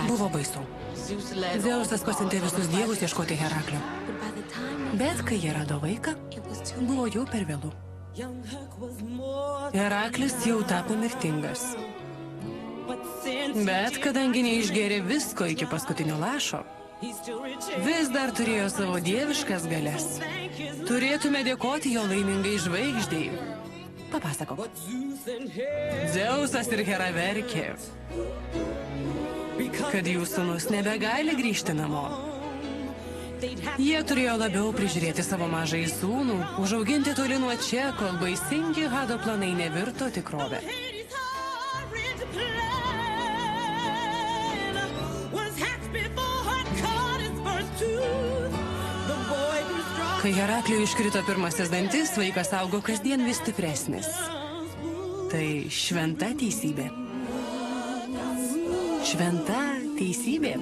Buvo baisu. Dzeusas pasiuntė visus dievus ieškoti Heraklio. Bet kai jie rado vaiką, buvo jau per vėlu. Heraklis jau tapo mirtingas. Bet kadangi neišgėrė visko iki paskutinio lašo, vis dar turėjo savo dieviškas galias. Turėtume dėkoti jo laimingai žvaigždei. Papasakok. Dzeusas ir Hera verkė, kad jų sūnus nebegali grįžti namo. Jie turėjo labiau prižiūrėti savo mažąjį sūnų, užauginti toli nuo čia, kol baisingi Hado planai nevirto tikrovę. Kai Herakliui iškrito pirmasis dantis, vaikas augo kasdien vis stipresnis. Tai šventa teisybė. Šventa teisybė.